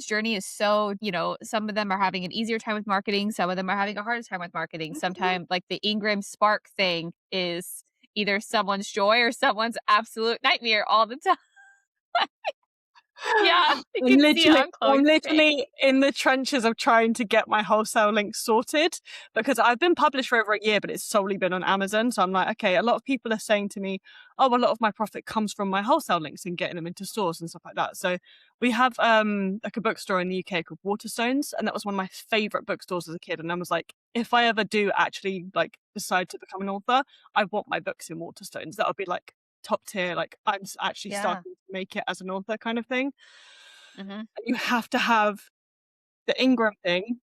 everyone's journey is so, some of them are having an easier time with marketing. Some of them are having a harder time with marketing. Mhm. Sometimes like the Ingram Spark thing is either someone's joy or someone's absolute nightmare all the time. Yeah, you can see it on I'm Chloe's face. literally in the trenches of trying to get my wholesale link sorted because I've been published for over a year, but it's solely been on Amazon. So I'm like, okay, a lot of people are saying to me, oh, a lot of my profit comes from my wholesale links and getting them into stores and stuff like that. So we have like a bookstore in the UK called Waterstones, and that was one of my favorite bookstores as a kid. And I was like, if I ever do actually like decide to become an author, I want my books in Waterstones. That would be like top tier, like actually Yeah. starting to make it as an author kind of thing. Hmm. You have to have the Ingram thing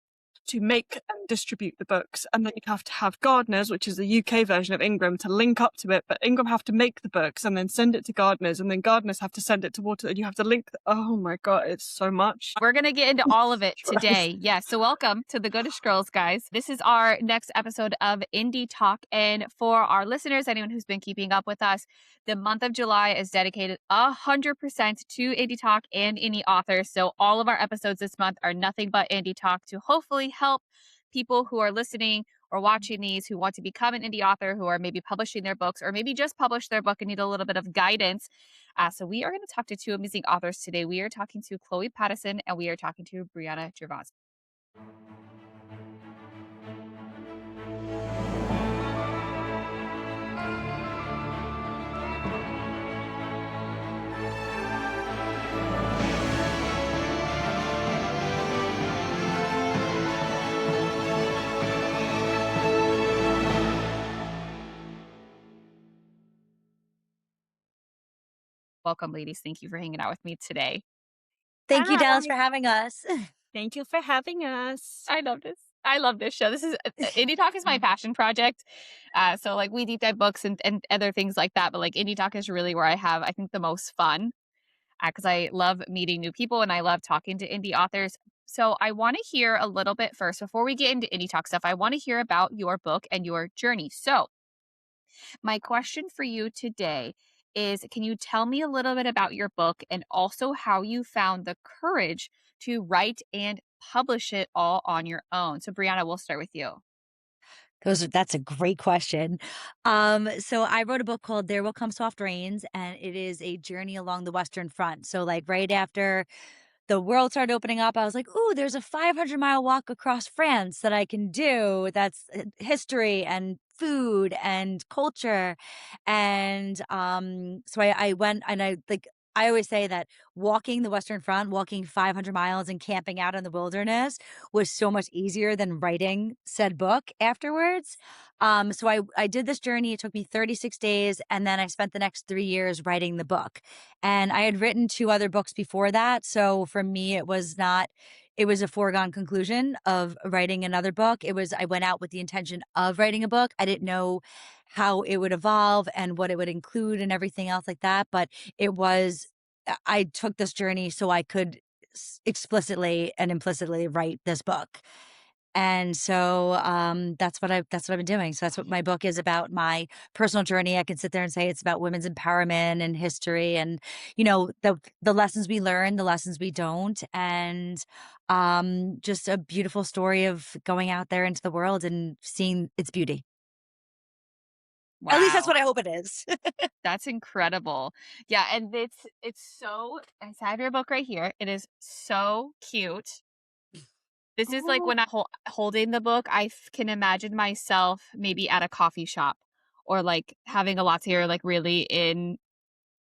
to make and distribute the books. And then you have to have Gardeners, which is the UK version of Ingram, to link up to it. But Ingram have to make the books and then send it to Gardeners, and then Gardeners have to send it to Water. And you have to link. Oh my God, it's so much. We're going to get into all of it Christ. today. Yeah. So, welcome to the Goodish Girls, guys. This is our next episode of Indie Talk. And for our listeners, anyone who's been keeping up with us, the month of July is dedicated 100% to Indie Talk and indie authors. So, all of our episodes this month are nothing but Indie Talk to hopefully help people who are listening or watching these who want to become an indie author, who are maybe publishing their books or maybe just published their book and need a little bit of guidance. So we are going to talk to two amazing authors today. We are talking to Chloe Pattison and we are talking to Briana Gervat. Welcome, ladies. Thank you for hanging out with me today. Thank you, Dallas, Hi. for having us. Thank you for having us. I love this. I love this show. This is Indie Talk is my passion project. So like we deep dive books and other things like that. But like Indie Talk is really where I have, I think, the most fun because I love meeting new people and I love talking to indie authors. So I want to hear a little bit first before we get into Indie Talk stuff. I want to hear about your book and your journey. So my question for you today is, can you tell me a little bit about your book and also how you found the courage to write and publish it all on your own? So, Brianna, we'll start with you. That's a great question. So I wrote a book called There Will Come Soft Rains, and it is a journey along the Western Front. So like right after the world started opening up, I was like, "Ooh, there's a 500-mile walk across France that I can do. That's history and food and culture." And so I went and I like. I always say that walking the Western Front, walking 500 miles and camping out in the wilderness was so much easier than writing said book afterwards. So I did this journey. It took me 36 days, and then I spent the next 3 years writing the book. And I had written two other books before that. So for me, it was a foregone conclusion of writing another book. I went out with the intention of writing a book. I didn't know how it would evolve and what it would include and everything else like that. But I took this journey so I could explicitly and implicitly write this book. And so, that's what I've been doing. So that's what my book is about, my personal journey. I can sit there and say it's about women's empowerment and history and, the lessons we learn, the lessons we don't, and, just a beautiful story of going out there into the world and seeing its beauty. At least that's Wow. what I hope it is. That's incredible. Yeah, and it's so I have your book right here. It is so cute. This is like Oh, when holding the book, can imagine myself maybe at a coffee shop or like having a latte or like really in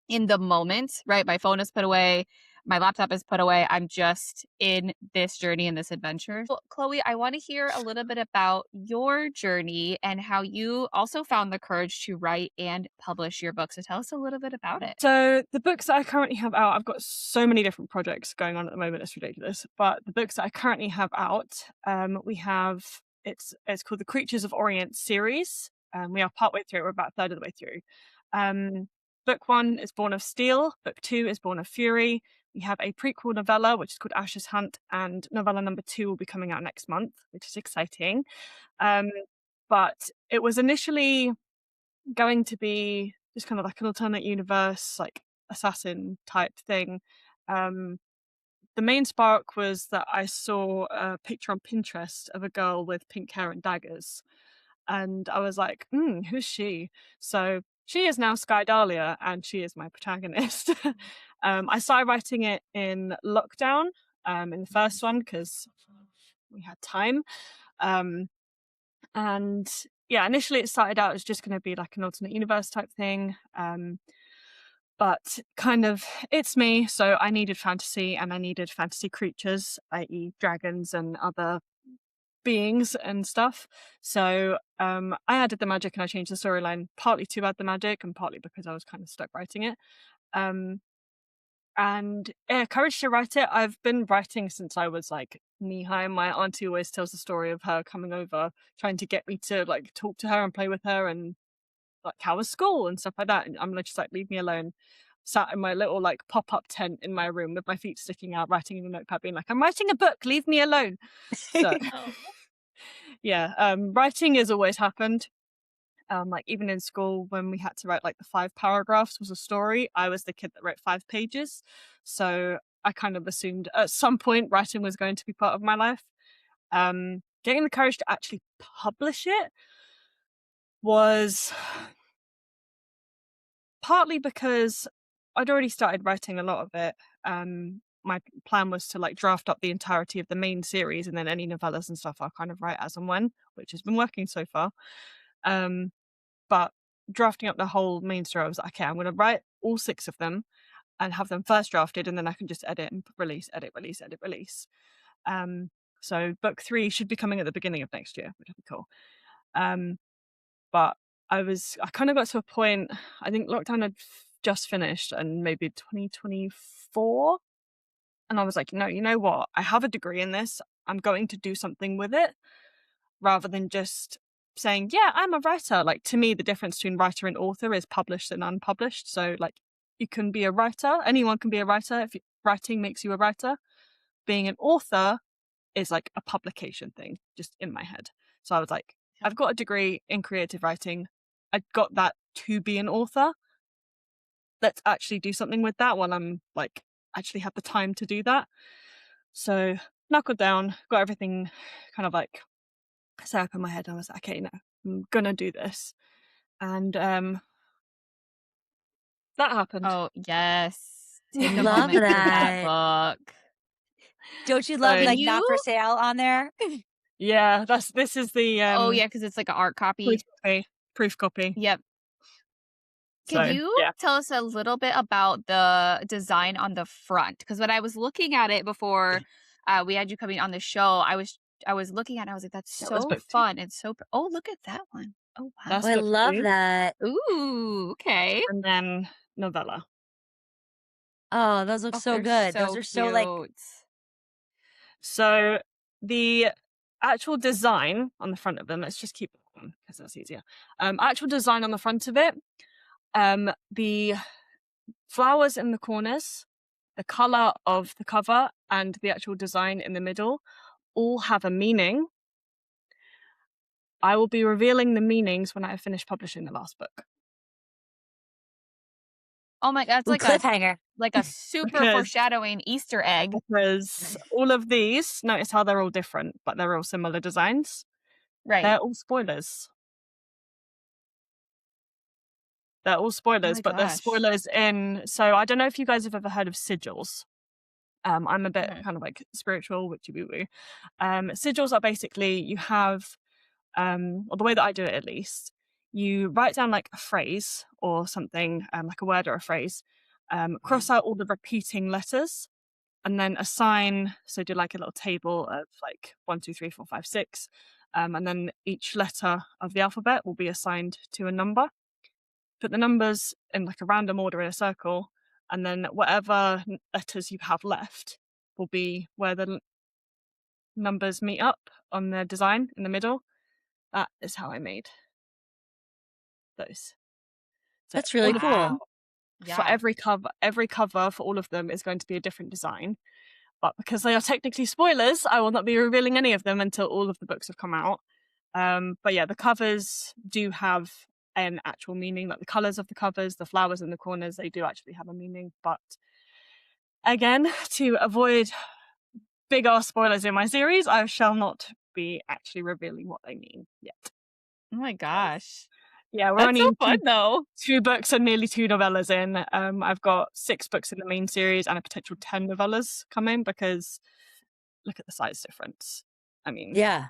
the moment, right? My phone is put away, my laptop is put away. I'm just in this journey and this adventure. Well, Chloe, I want to hear a little bit about your journey and how you also found the courage to write and publish your book. So tell us a little bit about it. so the books that I currently have out, I've got so many different projects going on at the moment. It's ridiculous. But the books that I currently have out, we have it's called the Creatures of Orient series. We are partway through. We're about a third of the way through. Um, Book one is Born of Steel. Book two is Born of Fury. We have a prequel novella which is called Ash's Hunt, and novella number two will be coming out next month, which is exciting. Um, but it was initially going to be just kind of like an alternate universe, like assassin type thing. Um, the main spark was that I saw a picture on Pinterest of a girl with pink hair and daggers. And I was like, who's she? So she is now Sky Dahlia, and she is my protagonist. I started writing it in lockdown, in the first one, because we had time. And yeah, initially it started out as just going to be like an alternate universe type thing. But kind of, it's me, so I needed fantasy, and I needed fantasy creatures, i.e. dragons and other beings and stuff. So I added the magic and I changed the storyline, partly to add the magic and partly because I was kind of stuck writing it. And yeah, courage to write it. I've been writing since I was like knee high. My auntie always tells the story of her coming over, trying to get me to like talk to her and play with her, and like, how was school and stuff like that. And I'm just like, leave me alone. Sat in my little like pop-up tent in my room with my feet sticking out, writing in a notepad, being like, I'm writing a book, leave me alone. So Oh. yeah, writing has always happened. Like even in school when we had to write like the 5 paragraphs was a story, I was the kid that wrote 5 pages. So I kind of assumed at some point writing was going to be part of my life. Getting the courage to actually publish it was partly because I'd already started writing a lot of it. My plan was to like draft up the entirety of the main series, and then any novellas and stuff I'll kind of write as and when, which has been working so far. But drafting up the whole main story, I was like, okay, I'm going to write all 6 of them and have them first drafted, and then I can just edit and release, edit, release, edit, release. So book 3 should be coming at the beginning of next year, which would be cool. But I kind of got to a point, I think lockdown had just finished, and maybe 2024. And I was like, no, you know what? I have a degree in this. I'm going to do something with it, rather than just saying, yeah, I'm a writer. Like, to me, the difference between writer and author is published and unpublished. So like, you can be a writer. Anyone can be a writer if writing makes you a writer. Being an author is like a publication thing, just in my head. So I was like, I've got a degree in creative writing. I got that to be an author. Let's actually do something with that while I'm like actually have the time to do that. So knuckled down, got everything kind of like set up in my head. I was like, okay, no, I'm gonna do this. And that happened. Oh, yes. Take a Love moment for that that. book. Don't you love So like Can not for you sale on there? yeah, this is the Oh, yeah, because it's like an art copy. proof copy. Yep. Could So you yeah, tell us a little bit about the design on the front? Because when I was looking at it before we had you coming on the show, I was looking at it, I was like, that's that was so book 2. fun and so oh, look at that one. Oh, wow. Oh, That's I book love 2, that. Ooh, okay. and then novella. Oh, those look Oh, so they're good. Those so are so like cute. So the actual design on the front of them, let's just keep it on because that's easier. Actual design on the front of it, the flowers in the corners, the color of the cover, and the actual design in the middle all have a meaning. I will be revealing the meanings when I have finished publishing the last book. Oh my god, it's cliffhanger. like a super Because- foreshadowing Easter egg. Because all of these, notice how they're all different, but they're all similar designs. Right. They're all spoilers. They're all spoilers, my but they're gosh. spoilers in. So I don't know if you guys have ever heard of sigils. I'm a bit Mhm. kind of like spiritual, witchy woo woo. Sigils are basically you have, or the way that I do it at least, you write down like a phrase or something, like a word or a phrase, cross out all the repeating letters, and then assign. So do like a little table of like 1, 2, 3, 4, 5, 6, and then each letter of the alphabet will be assigned to a number. Put the numbers in like a random order in a circle, and then whatever letters you have left will be where the numbers meet up on the design in the middle. That is how I made those. So That's really all cool. Wow. for Yeah. every cover for all of them is going to be a different design. But because they are technically spoilers, I will not be revealing any of them until all of the books have come out. But yeah, the covers do have an actual meaning, like the colors of the covers, the flowers in the corners, they do actually have a meaning. But again, to avoid big ass spoilers in my series, I shall not be actually revealing what they mean yet. Oh my gosh. Yeah, we're That's so only fun though. two books and nearly 2 novellas in. I've got 6 books in the main series and a potential 10 novellas coming because look at the size difference. I mean, Yeah.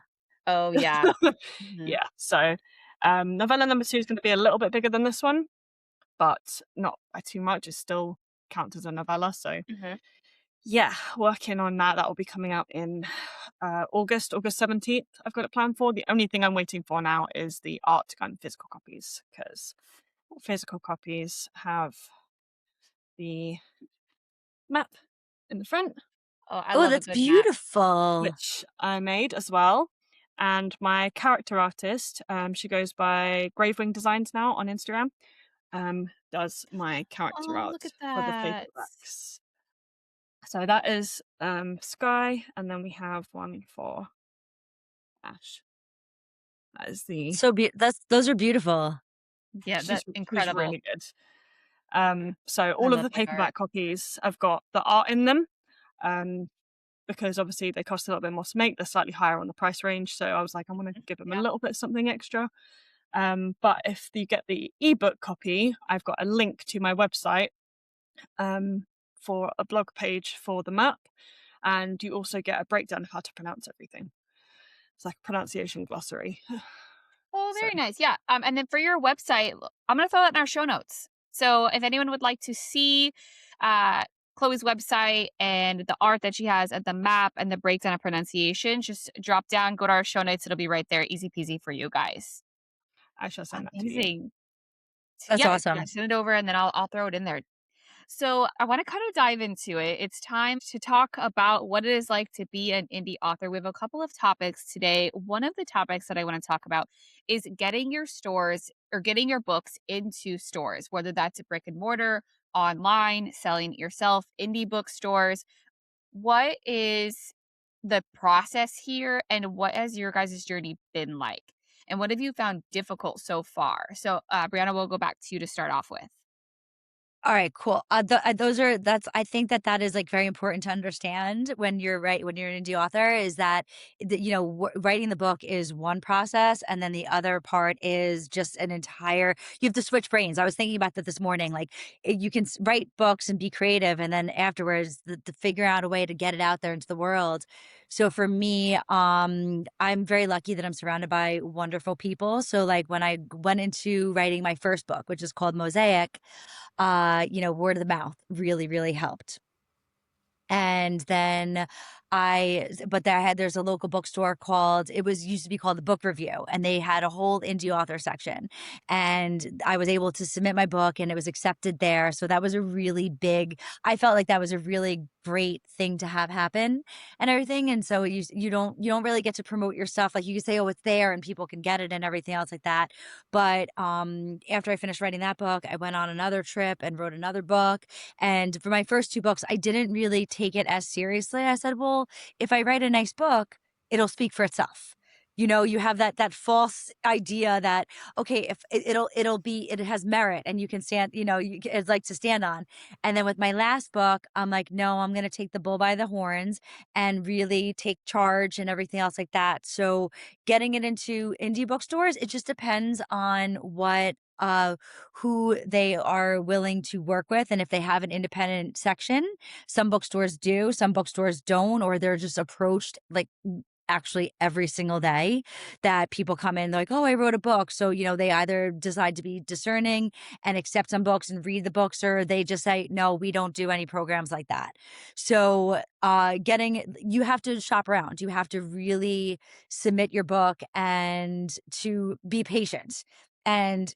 Oh yeah. Mhm. yeah. So, novella number 2 is going to be a little bit bigger than this one, but not by too much. It still counts as a novella. So, Mhm. yeah, working on that. That will be coming out in August 17th. I've got it planned for. The only thing I'm waiting for now is the art to kind of physical copies because physical copies have the map in the front, Oh, I Oh, love a that's good map. beautiful. which I made as well. And my character artist, she goes by Gravewing Designs now on Instagram, does my character Oh, look art at for the that. paperbacks. So that is Sky, and then we have one for Ash. That is the Those are beautiful. Yeah, she's that's incredible. really good. So I all of love the that art. paperback copies have got the art in them. Because obviously they cost a little bit more to make, they're slightly higher on the price range. So I was like, I'm gonna give them a Yeah. little bit something extra. But if you get the ebook copy, I've got a link to my website for a blog page for the map, and you also get a breakdown of how to pronounce everything. It's like a pronunciation glossary. Oh, So very nice. Yeah. And then for your website, I'm going to throw that in our show notes. So if anyone would like to see uh, Chloe's website and the art that she has and the map and the breakdown of pronunciation, just drop down, go to our show notes. It'll be right there. Easy peasy for you guys. I shall send that to you. Amazing. That's Yeah, awesome. send it over and then I'll throw it in there. So I want to kind of dive into it. It's time to talk about what it is like to be an indie author. We have a couple of topics today. One of the topics that I want to talk about is getting your stores or getting your books into stores, whether that's a brick and mortar, online, selling it yourself, indie bookstores. What is the process here and what has your guys' journey been like? And what have you found difficult so far? So, Brianna, we'll go back to you to start off with. All right, cool. Those are that's I think that that is like very important to understand when you're an indie author is that writing the book is one process and then the other part is just an entire you have to switch brains. I was thinking about that this morning. Like you can write books and be creative and then afterwards the figure out a way to get it out there into the world. So for me, I'm very lucky that I'm surrounded by wonderful people. So like when I went into writing my first book, which is called Mosaic, word of the mouth really, really helped. And then there's a local bookstore called it was used to be called the Book Review, and they had a whole indie author section. And I was able to submit my book and it was accepted there. So that was a really big, I felt like that was a really great thing to have happen and everything. And so you don't really get to promote your stuff. Like you can say, oh, it's there and people can get it and everything else like that. But after I finished writing that book, I went on another trip and wrote another book. And for my first 2 books, I didn't really take it as seriously. I said, "Well, if I write a nice book, it'll speak for itself." You have that false idea that, okay, if it has merit and you can stand, it's like to stand on. And then with my last book, I'm like, "No, I'm gonna take the bull by the horns and really take charge and everything else like that." So, getting it into indie bookstores, it just depends on who they are willing to work with and if they have an independent section. Some bookstores do, some bookstores don't, or they're just approached like actually every single day that people come in, they're like, oh, I wrote a book. So, they either decide to be discerning and accept some books and read the books, or they just say, no, we don't do any programs like that. So, you have to shop around. You have to really submit your book and to be patient. And,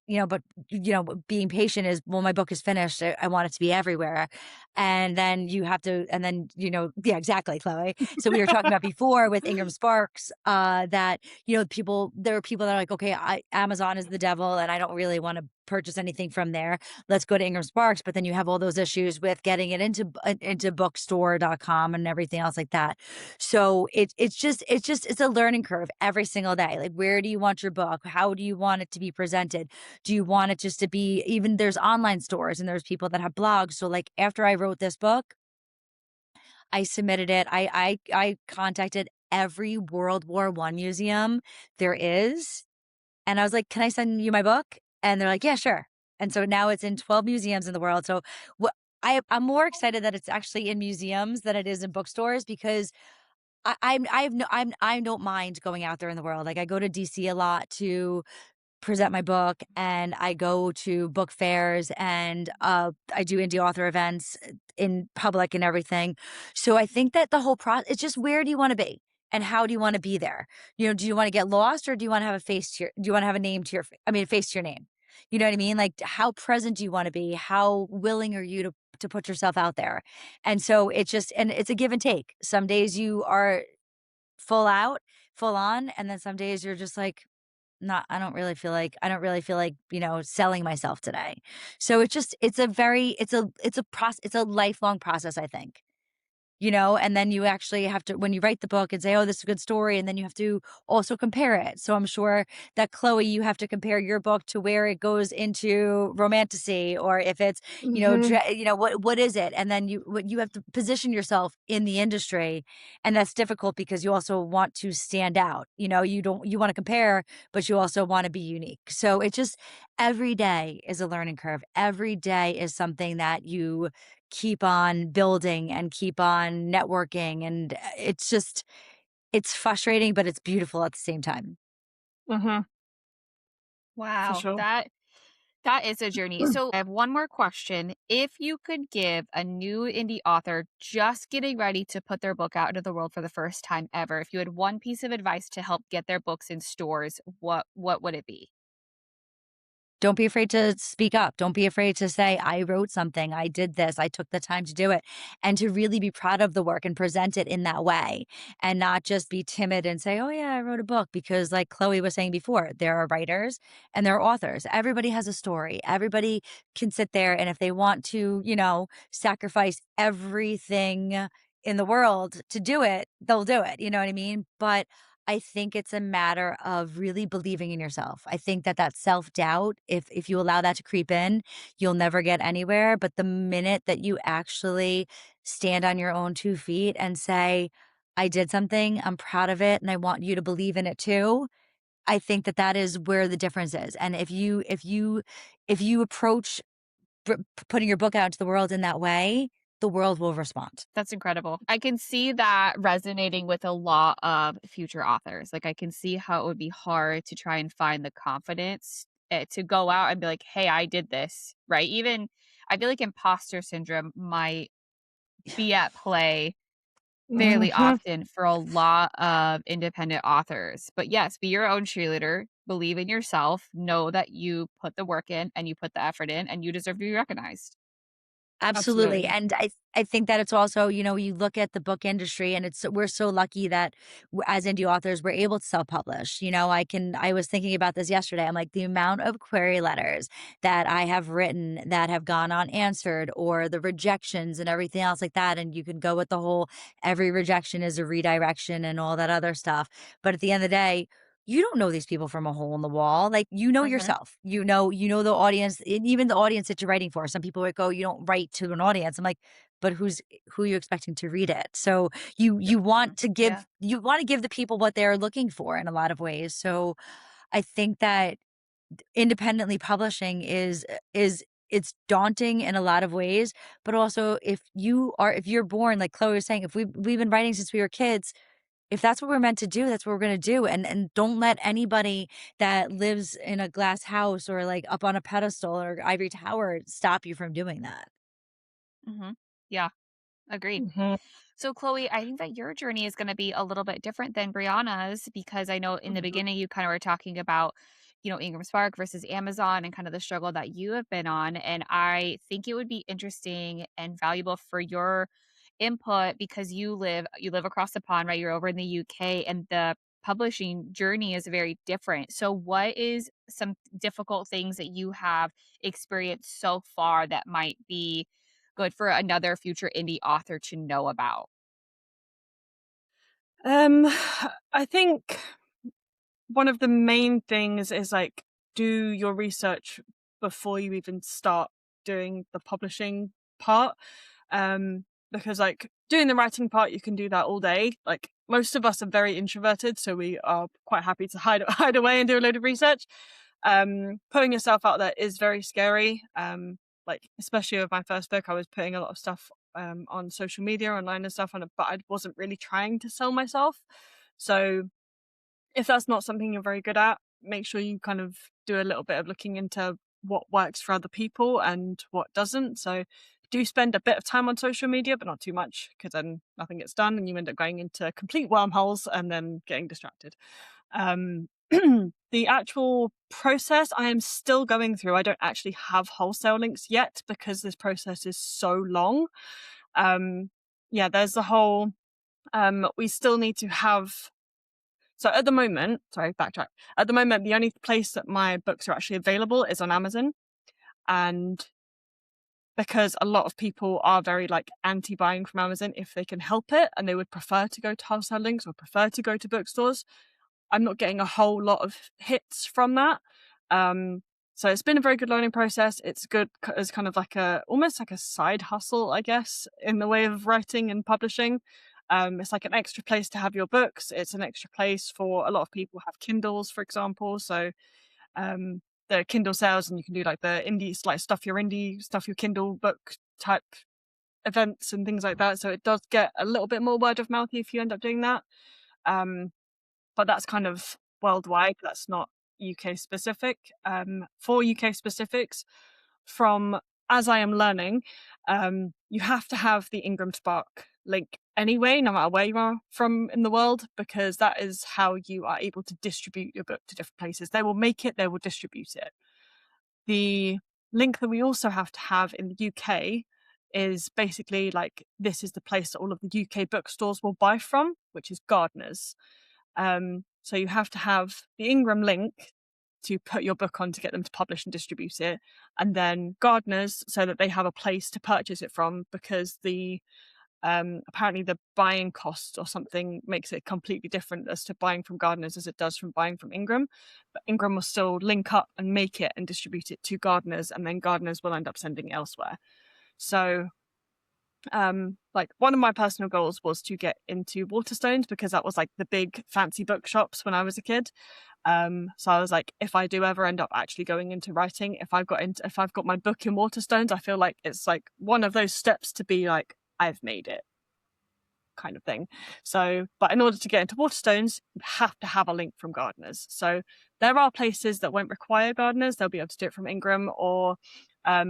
being patient is, well, my book is finished. I want it to be everywhere. And then yeah, exactly, Chloe. So we were talking about before with Ingram Sparks, that, there are people that are like, okay, Amazon is the devil and I don't really want to purchase anything from there. Let's go to Ingram Sparks. But then you have all those issues with getting it into bookstore.com and everything else like that. So it's a learning curve every single day. Like, where do you want your book? How do you want it to be presented? Do you want it just to be, even there's online stores and there's people that have blogs. So like after I wrote this book, I submitted it. I contacted every World War One museum there is, and I was like, "Can I send you my book?" And they're like, "Yeah, sure." And so now it's in 12 museums in the world. So what I'm more excited that it's actually in museums than it is in bookstores because I don't mind going out there in the world. Like I go to DC a lot to present my book and I go to book fairs and I do indie author events in public and everything. So I think that the whole process, it's just where do you want to be and how do you want to be there? You know, do you want to get lost or do you want to have a face to your, do you want to have a name to your, I mean, a face to your name? You know what I mean? Like how present do you want to be? How willing are you to put yourself out there? And so it's just, and it's a give and take. Some days you are full out, full on, and then some days you're just like, not I don't really feel like, you know, selling myself today. So it's just it's a lifelong process, I think. You know, and then you actually have to when you write the book and say, "Oh, this is a good story," and then you have to also compare it. So I'm sure that Chloe, you have to compare your book to where it goes into romantasy, or if it's, you know, Hmm. what is it? And then you have to position yourself in the industry, and that's difficult because you also want to stand out. You know, you want to compare, but you also want to be unique. So it just every day is a learning curve. Every day is something that you keep on building and keep on networking, and it's just it's frustrating, but it's beautiful at the same time. Hmm. For Wow, sure. that is a journey. So I have one more question. If you could give a new indie author just getting ready to put their book out into the world for the first time ever, if you had one piece of advice to help get their books in stores, what would it be? Don't be afraid to speak up. Don't be afraid to say, I wrote something, I did this, I took the time to do it, and to really be proud of the work and present it in that way and not just be timid and say, oh, yeah, I wrote a book. Because, like Chloe was saying before, there are writers and there are authors. Everybody has a story. Everybody can sit there. And if they want to, you know, sacrifice everything in the world to do it, they'll do it. You know what I mean? But I think it's a matter of really believing in yourself. I think that that self-doubt, if you allow that to creep in, you'll never get anywhere, but the minute that you actually stand on your own 2 feet and say, "I did something, I'm proud of it, and I want you to believe in it too," I think that that is where the difference is, and if you approach putting your book out into the world in that way, the world will respond. That's incredible. I can see that resonating with a lot of future authors. Like, I can see how it would be hard to try and find the confidence to go out and be like, hey, I did this, right? Even I feel like imposter syndrome might be at play fairly Hmm. often for a lot of independent authors. But yes, be your own cheerleader, believe in yourself, know that you put the work in and you put the effort in and you deserve to be recognized. Absolutely, Absolutely. and I think that it's also, you know, you look at the book industry and it's we're so lucky that as indie authors, we're able to self-publish. You know, I was thinking about this yesterday. I'm like, the amount of query letters that I have written that have gone unanswered or the rejections and everything else like that, and you can go with the whole every rejection is a redirection and all that other stuff. But at the end of the day, you don't know these people from a hole in the wall. Like, you know Mhm. yourself. You know the audience, and even the audience that you're writing for. Some people would go, "You don't write to an audience." I'm like, "But who are you expecting to read it?" So Mhm. Yeah. you want to give the people what they're looking for in a lot of ways. So I think that independently publishing is it's daunting in a lot of ways, but also if you're born like Chloe was saying, if we've been writing since we were kids, if that's what we're meant to do, that's what we're gonna do, and don't let anybody that lives in a glass house or, like, up on a pedestal or ivory tower stop you from doing that. Mhm. Yeah, agreed. Hmm. So, Chloe, I think that your journey is going to be a little bit different than Brianna's because I know in the Hmm. beginning you kind of were talking about, Ingram Spark versus Amazon and kind of the struggle that you have been on. And I think it would be interesting and valuable for your input because you live across the pond, right? You're over in the UK and the publishing journey is very different. So, what is some difficult things that you have experienced so far that might be good for another future indie author to know about? Um, I think one of the main things is like do your research before you even start doing the publishing part. Because like doing the writing part, you can do that all day. Like, most of us are very introverted, so we are quite happy to hide away and do a load of research. Putting yourself out there is very scary. Like, especially with my first book, I was putting a lot of stuff on social media, online and stuff, but I wasn't really trying to sell myself. So if that's not something you're very good at, make sure you kind of do a little bit of looking into what works for other people and what doesn't. So do spend a bit of time on social media, but not too much, because then nothing gets done and you end up going into complete wormholes and then getting distracted. The actual process I am still going through. I don't actually have wholesale links yet because this process is so long. Yeah, there's the whole, we still need to have, so at the moment, sorry, backtrack. At the moment, the only place that my books are actually available is on Amazon. And because a lot of people are very like anti-buying from Amazon if they can help it, and they would prefer to go to wholesale links or prefer to go to bookstores, I'm not getting a whole lot of hits from that. So it's been a very good learning process. It's good as kind of like almost like a side hustle, I guess, in the way of writing and publishing. It's like an extra place to have your books. It's an extra place for a lot of people who have Kindles, for example. So the Kindle sales, and you can do like the indie, like stuff your Kindle book type events and things like that. So it does get a little bit more word of mouth if you end up doing that. But that's kind of worldwide. That's not UK specific. For UK specifics, from as I am learning, you have to have the Ingram Spark link anyway, no matter where you are from in the world, because that is how you are able to distribute your book to different places. They will make it, they will distribute it. The link that we also have to have in the UK is basically like, this is the place that all of the UK bookstores will buy from, which is Gardeners. So you have to have the Ingram link to put your book on to get them to publish and distribute it, and then Gardeners so that they have a place to purchase it from, because the apparently the buying cost or something makes it completely different as to buying from Gardeners as it does from buying from Ingram. But Ingram will still link up and make it and distribute it to Gardeners, and then Gardeners will end up sending it elsewhere. So like, one of my personal goals was to get into Waterstones, because that was like the big fancy bookshops when I was a kid. So I was like, if I do ever end up actually going into writing, if I've got my book in Waterstones, I feel like it's like one of those steps to be like, I've made it, kind of thing. So, but in order to get into Waterstones, you have to have a link from Gardeners. So there are places that won't require Gardeners. They'll be able to do it from Ingram, or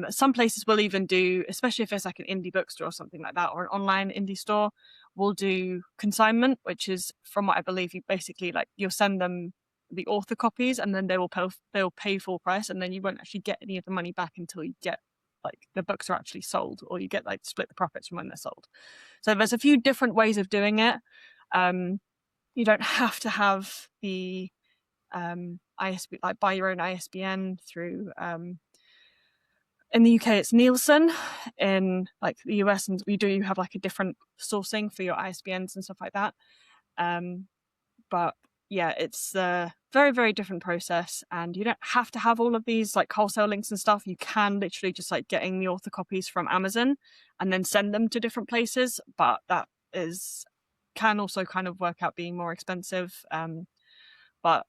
some places will even do, especially if it's like an indie bookstore or something like that, or an online indie store, will do consignment, which is, from what I believe, you basically, like, you'll send them the author copies, and then they'll pay full price, and then you won't actually get any of the money back until you get, like, the books are actually sold, or you get like split the profits from when they're sold. So there's a few different ways of doing it. You don't have to have the ISB, like buy your own ISBN through in the UK it's Nielsen. In like the US, and we do have like a different sourcing for your ISBNs and stuff like that. But yeah, it's a very, very different process, and you don't have to have all of these like wholesale links and stuff. You can literally just like getting the author copies from Amazon and then send them to different places, but that can also kind of work out being more expensive. But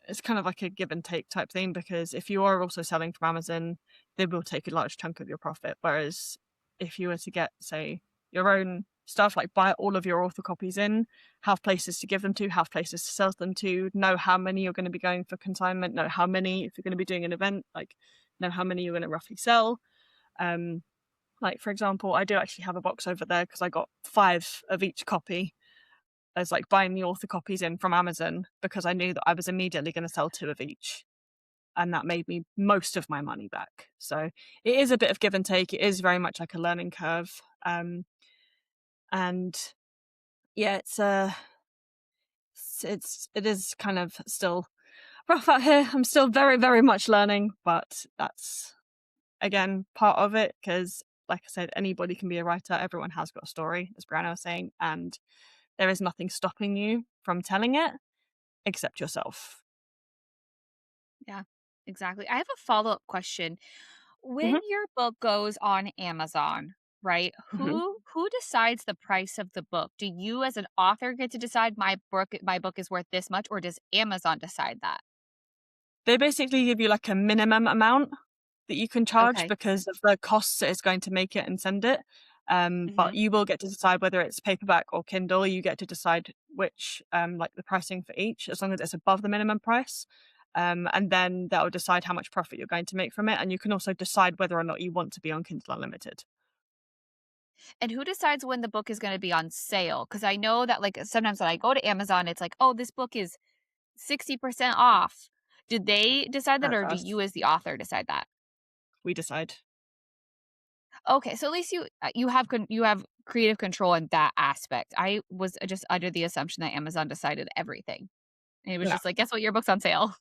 it's kind of like a give and take type thing, because if you are also selling from Amazon, they will take a large chunk of your profit. Whereas if you were to get, say, your own stuff, like buy all of your author copies in, have places to give them to, have places to sell them to, know how many you're going to be going for consignment, know how many, if you're going to be doing an event, like know how many you're going to roughly sell. Like, for example, I do actually have a box over there because I got 5 of each copy as like buying the author copies in from Amazon, because I knew that I was immediately going to sell 2 of each, and that made me most of my money back. So it is a bit of give and take. It is very much like a learning curve. And yeah, it is kind of still rough out here. I'm still very, very much learning, but that's, again, part of it, because like I said, anybody can be a writer. Everyone has got a story, as Brianna was saying, and there is nothing stopping you from telling it except yourself. Yeah, exactly. I have a follow-up question. When Mhm. your book goes on Amazon, right? Mhm. Who decides the price of the book? Do you as an author get to decide my book is worth this much, or does Amazon decide that? They basically give you like a minimum amount that you can charge Okay. because of the costs it is going to make it and send it. But Hmm. you will get to decide whether it's paperback or Kindle. You get to decide which, like the pricing for each, as long as it's above the minimum price. And then that will decide how much profit you're going to make from it. And you can also decide whether or not you want to be on Kindle Unlimited. And who decides when the book is going to be on sale? Because I know that like sometimes when I go to Amazon, it's like, oh, this book is 60% off. Do they decide that, That's or do us. you as the author decide that? We decide. Okay, so at least you have creative control in that aspect. I was just under the assumption that Amazon decided everything. And it was No, just like, guess what, your book's on sale.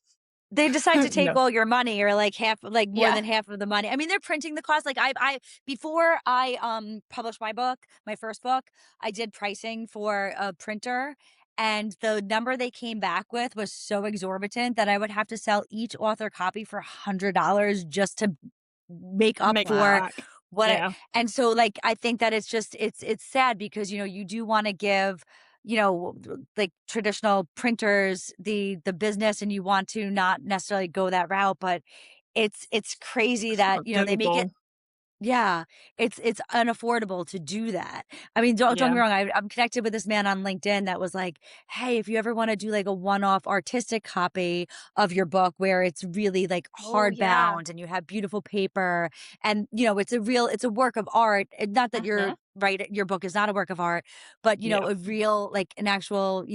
They decide to take no. all your money or like half, like more Yeah. than half of the money. I mean, they're printing the cost. Like I before I published my book, my first book, I did pricing for a printer, and the number they came back with was so exorbitant that I would have to sell each author copy for $100 just to make up Make it for Wow. back. what I, Yeah. and so like I think that it's just it's sad because you do want to give like traditional printers the business, and you want to not necessarily go that route, but it's crazy It's that not they make it, doable. yeah, it's unaffordable to do that. I mean, don't get Yeah. me wrong. I'm connected with this man on LinkedIn that was like, "Hey, if you ever want to do like a one-off artistic copy of your book where it's really like Oh yeah. hardbound and you have beautiful paper, and it's a work of art. And not that Uh-huh. your book is not a work of art, but Yeah. a real like an actual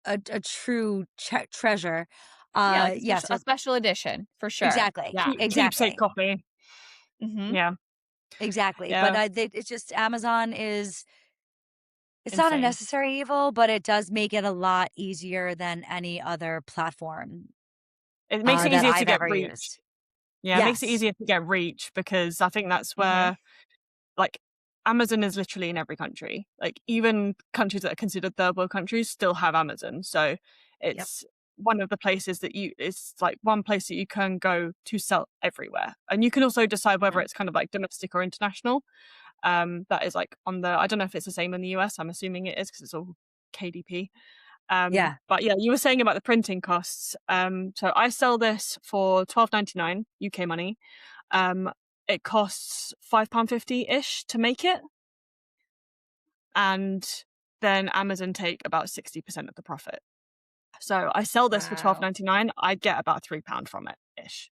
a true treasure. Yeah, like Yeah, a so special edition for sure. exactly, Yeah. Keepsake exactly, copy. Hmm. Yeah. exactly. But Yeah. it's just Amazon is. It's not a Insane. necessary evil, but it does make it a lot easier than any other platform, It makes it that easier to I've get ever reach. used. Yeah, it makes it Yes. easier to get reach because I think that's Hmm. where, like, Amazon is literally in every country. Like, even countries that are considered third world countries still have Amazon. So Yep. it's one of the places it's like one place that you can go to sell everywhere. And you can also decide whether Mhm. it's kind of like domestic or international. That is like I don't know if it's the same in the US. I'm assuming it is because it's all KDP. Yeah. But yeah, you were saying about the printing costs. So I sell this for £12.99 UK money. Um, it costs £5.50 ish to make it, and then Amazon take about 60% of the profit. So I sell this for Wow. £12.99. I get about £3 from it ish,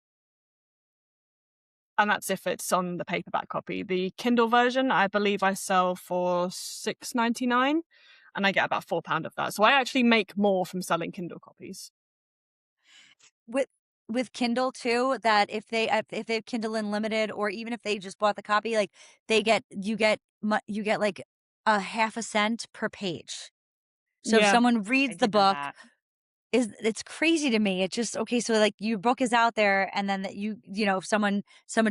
and that's if it's on the paperback copy. The Kindle version, I believe I sell for £6.99, and I get about £4 of that. So I actually make more from selling Kindle copies. With Kindle too, that if they have Kindle Unlimited, or even if they just bought the copy, like you get like a half a cent per page. So if Yeah, someone I reads the didn't know book, that. it's crazy to me. It's just okay. So like your book is out there, and then that if someone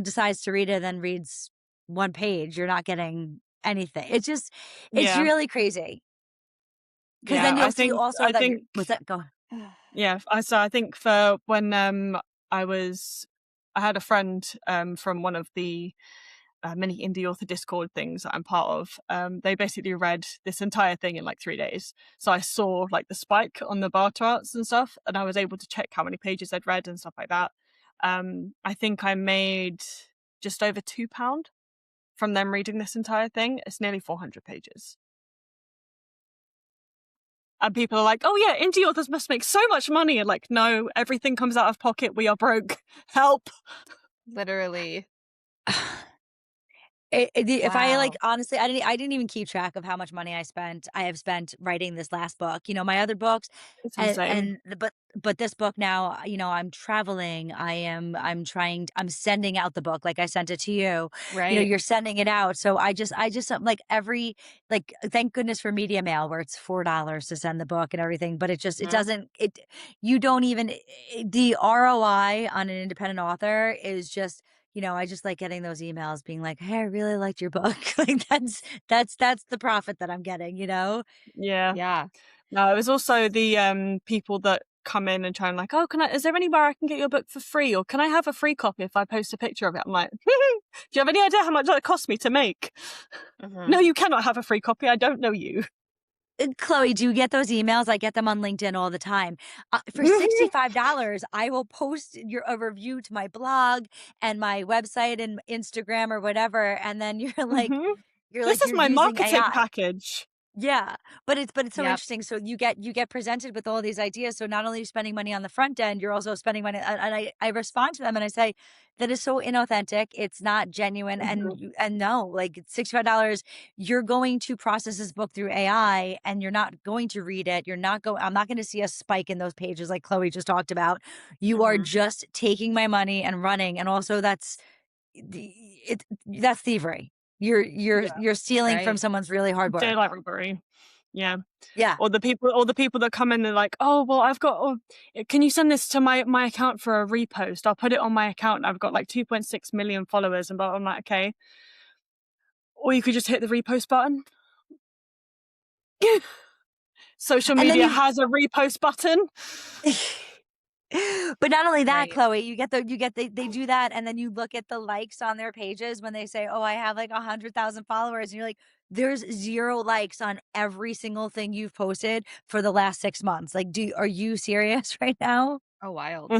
decides to read it, then reads one page, you're not getting anything. It's yeah. really crazy. Because Yeah, then you'll see also I that think was that go. yeah, I think for when I was I had a friend from one of the many indie author Discord things that I'm part of. They basically read this entire thing in like 3 days. So I saw like the spike on the bar charts and stuff, and I was able to check how many pages I'd read and stuff like that. I think I made just over £2 from them reading this entire thing. It's nearly 400 pages. And people are like, oh yeah, indie authors must make so much money. And like, no, everything comes out of pocket. We are broke. Help. Literally. If I like Wow. honestly, I didn't even keep track of how much money I have spent writing this last book. My other books, It's insane. but this book now, I'm traveling. I'm sending out the book like I sent it to you. Right. You're sending it out. So I just like thank goodness for Media Mail where it's $4 to send the book and everything. But it Mhm. doesn't you don't even the ROI on an independent author is just. I just like getting those emails being like, "Hey, I really liked your book." Like that's the profit that I'm getting. Yeah. Yeah. No, it was also the people that come in and try and like, oh, is there anywhere I can get your book for free? Or can I have a free copy if I post a picture of it? I'm like, do you have any idea how much that cost me to make? No, you cannot have a free copy. I don't know you. Chloe, do you get those emails? I get them on LinkedIn all the time. For $65, I will post a review to my blog and my website and Instagram or whatever. And then you're like, This is you're my using marketing AI. package. Yeah, but it's so Yep. interesting. So you get presented with all these ideas. So not only are you spending money on the front end, you're also spending money. And I respond to them and I say that is so inauthentic. It's not genuine. And no, like it's $65. You're going to process this book through AI, and you're not going to read it. I'm not going to see a spike in those pages like Chloe just talked about. You are just taking my money and running. And also that's thievery. You're stealing from Right. someone's really hard work. Daylight robbery. Yeah. Yeah. Or the people that come in and like, oh, well, can you send this to my account for a repost? I'll put it on my account. I've got like 2.6 million followers. And I'm like, okay. Or you could just hit the repost button. Social media has a repost button. But not only that, Right. Chloe, they do that, and then you look at the likes on their pages when they say, oh, I have like 100,000 followers, and you're like, there's 0 likes on every single thing you've posted for the last 6 months. Like, are you serious right now? Oh, wild.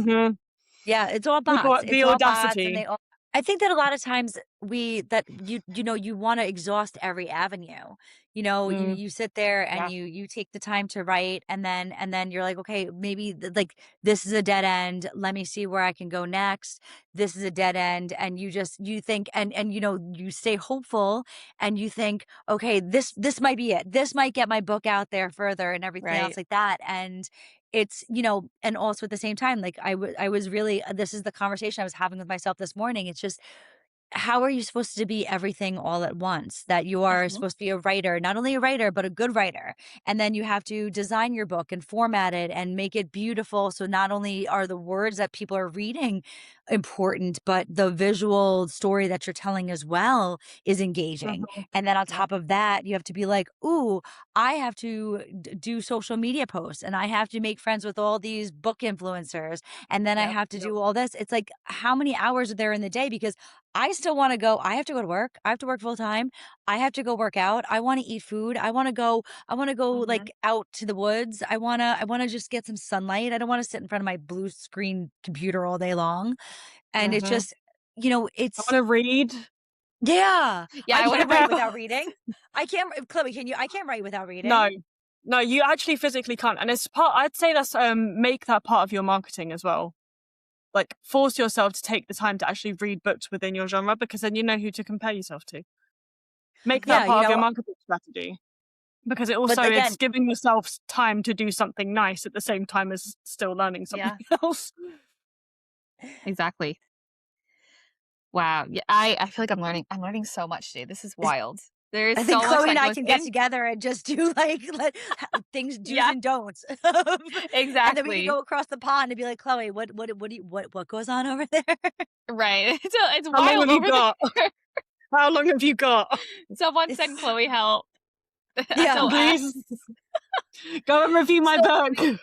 Yeah, it's all bots. The It's all bots, and audacity. I think that a lot of times you want to exhaust every avenue. You sit there and you take the time to write, and then you're like, okay, maybe like this is a dead end. Let me see where I can go next. This is a dead end, and you think and you stay hopeful, and you think, okay, this might be it. This might get my book out there further and everything else Right. like that. And it's, and also at the same time, like I was really, this is the conversation I was having with myself this morning. It's just, how are you supposed to be everything all at once? That you are supposed to be a writer, not only a writer, but a good writer. And then you have to design your book and format it and make it beautiful. So not only are the words that people are reading important, but the visual story that you're telling as well is engaging. And then on top of that, you have to be like, ooh, I have to do social media posts, and I have to make friends with all these book influencers. And then I have to do all this. It's like, how many hours are there in the day? Because I still want to go. I have to go to work. I have to work full time. I have to go work out. I want to eat food. I want to go like out to the woods. I want to just get some sunlight. I don't want to sit in front of my blue screen computer all day long. And it's just, I want to read. Yeah. Yeah, I can't write without reading. I can't, Chloe, can you? I can't write without reading. No, you actually physically can't. And I'd say that's, make that part of your marketing as well. Like, force yourself to take the time to actually read books within your genre, because then you know who to compare yourself to. Make that part of your marketing strategy, because it also is giving yourself time to do something nice at the same time as still learning something else. Exactly. Wow. Yeah, I feel like I'm learning so much today. This is wild. There's I think so much Chloe and that I goes can get in. together and just do like things, do's and don'ts. Exactly. And then we can go across the pond and be like, Chloe, what goes on over there? Right. It's How wild. long have you got? How long have you got? Someone send Chloe help. Yeah, please. Go and review my book.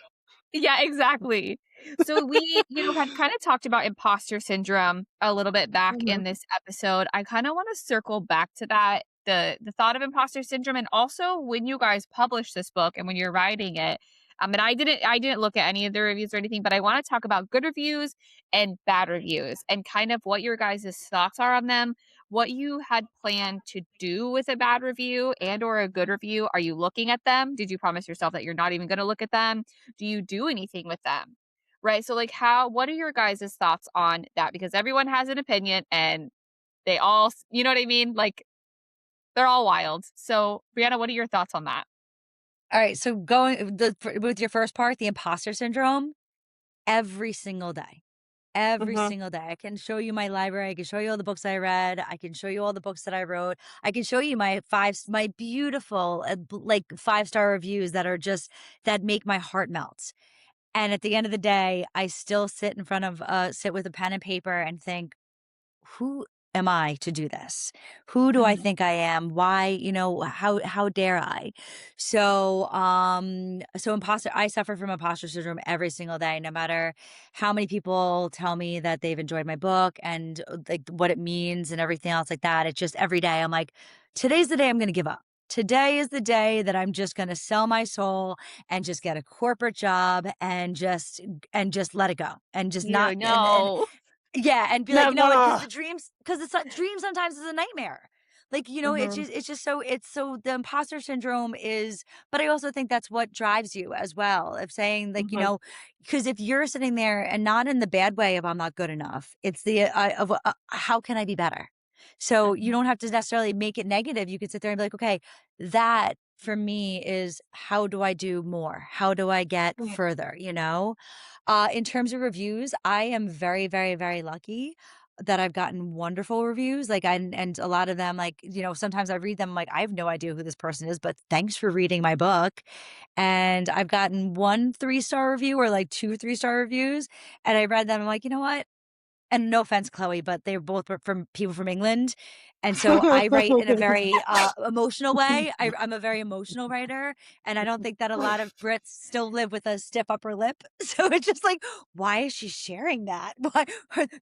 Yeah, exactly. So we, had kind of talked about imposter syndrome a little bit back in this episode. I kind of want to circle back to that, the thought of imposter syndrome, and also when you guys publish this book and when you're writing it. And I didn't look at any of the reviews or anything, but I want to talk about good reviews and bad reviews and kind of what your guys' thoughts are on them, what you had planned to do with a bad review and or a good review. Are you looking at them? Did you promise yourself that you're not even going to look at them? Do you do anything with them? Right? So like what are your guys' thoughts on that? Because everyone has an opinion and they all, you know what I mean? Like they're all wild. So Brianna, what are your thoughts on that? All right. So with your first part, the imposter syndrome, every single day. Every single day. I can show you my library. I can show you all the books I read. I can show you all the books that I wrote. I can show you my beautiful, like 5-star reviews that make my heart melt. And at the end of the day, I still sit with a pen and paper and think, who am I to do this? Who do I think I am? Why, how dare I? So, I suffer from imposter syndrome every single day, no matter how many people tell me that they've enjoyed my book and like what it means and everything else like that. It's just every day I'm like, today's the day I'm going to give up. Today is the day that I'm just going to sell my soul and just get a corporate job and just let it go and just not and No. yeah, and be like, because Never. the dreams, because it's a dream sometimes is a nightmare. Like, it's so the imposter syndrome is, but I also think that's what drives you as well. Of saying like, because if you're sitting there and not in the bad way of I'm not good enough, it's the of how can I be better? So you don't have to necessarily make it negative. You could sit there and be like, okay, that for me is how do I do more? How do I get further? In terms of reviews, I am very, very, very lucky that I've gotten wonderful reviews. Like, and a lot of them, like, sometimes I read them, like, I have no idea who this person is, but thanks for reading my book. And I've gotten 1 3-star review or like 2 3-star reviews. And I read them. I'm like, you know what? And no offense, Chloe, but they're both from people from England. And so I write in a very emotional way. I'm a very emotional writer. And I don't think that a lot of Brits still live with a stiff upper lip. So it's just like, why is she sharing that? Why?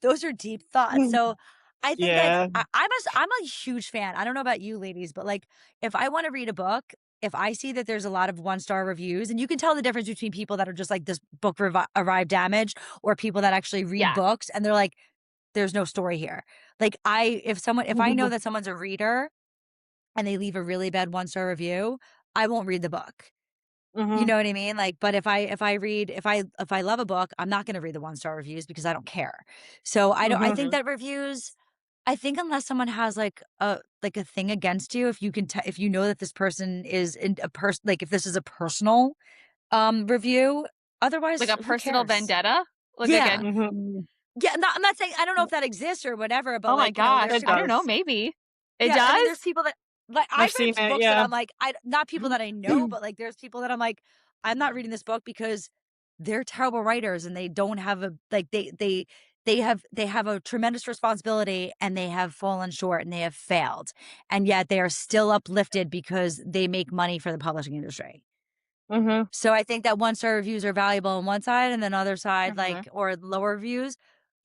Those are deep thoughts. So I think that Yeah. I'm a huge fan. I don't know about you ladies, but like if I want to read a book, if I see that there's a lot of 1-star reviews, and you can tell the difference between people that are just like, this book arrived damaged, or people that actually read Yeah. books and they're like, there's no story here. Like if I know that someone's a reader and they leave a really bad 1-star review, I won't read the book. You know what I mean? Like, but if I love a book, I'm not going to read the 1-star reviews because I don't care. So I think that reviews, I think unless someone has like a thing against you, if you can if you know that this person is in a person, like if this is a personal review, Like otherwise a who personal cares? vendetta? Like Yeah. again. Yeah, I'm not saying, I don't know if that exists or whatever, but Oh my like, gosh. there's It I don't know, does. maybe. It yeah, I mean, does? there's people that like I've I've seen read it. books that Yeah. I'm like, not people that I know, but like there's people that I'm like, I'm not reading this book because they're terrible writers and they don't have a like they have a tremendous responsibility and they have fallen short and they have failed. And yet they are still uplifted because they make money for the publishing industry. Mm-hmm. So I think that 1-star reviews are valuable on one side, and then other side, like, or lower reviews,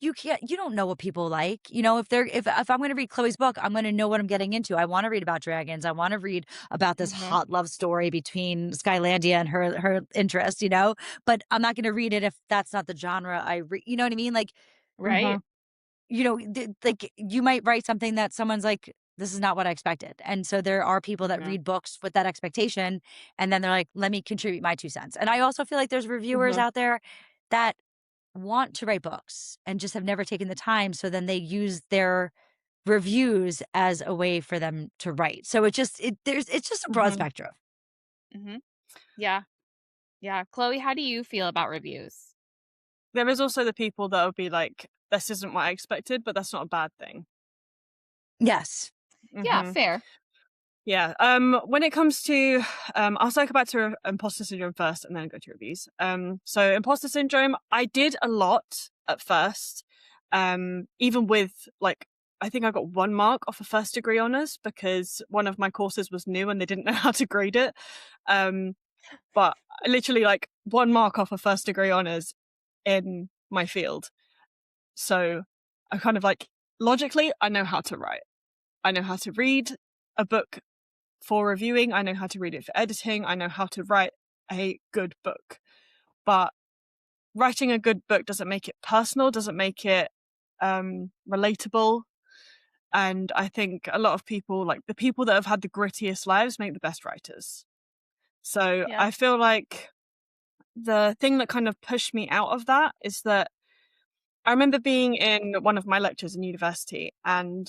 you don't know what people like. If I'm going to read Chloe's book, I'm going to know what I'm getting into. I want to read about dragons. I want to read about this hot love story between Skylandia and her interest, but I'm not going to read it if that's not the genre I read. You know what I mean? Like, Right. like you might write something that someone's like, this is not what I expected. And so there are people that read books with that expectation. And then they're like, let me contribute my 2 cents. And I also feel like there's reviewers out there that want to write books and just have never taken the time. So then they use their reviews as a way for them to write. So it's just a broad spectrum. Yeah. Yeah. Chloe, how do you feel about reviews? There is also the people that will be like, this isn't what I expected, but that's not a bad thing. Yes. Yeah, fair. Yeah. When it comes to, I'll circle back to imposter syndrome first and then go to reviews. So imposter syndrome, I did a lot at first. Even with like, I think I got 1 mark off a first degree honours because one of my courses was new and they didn't know how to grade it. But literally like 1 mark off a first degree honours in my field. So I kind of like, logically, I know how to write. I know how to read a book for reviewing. I know how to read it for editing. I know how to write a good book. But writing a good book doesn't make it personal, doesn't make it relatable. And I think a lot of people, like the people that have had the grittiest lives, make the best writers. So I feel like the thing that kind of pushed me out of that is that I remember being in one of my lectures in university and